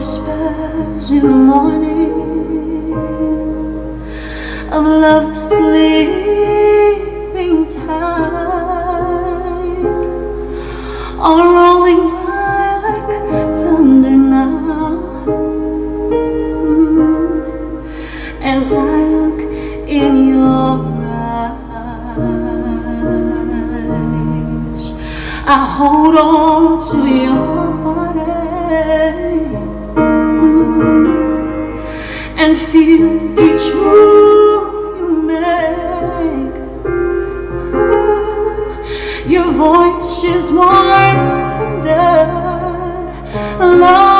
whispers in the morning of love sleeping time are rolling by like thunder now. As I look in your eyes, I hold on to your body and feel each move you make. Your voice is warm and tender, love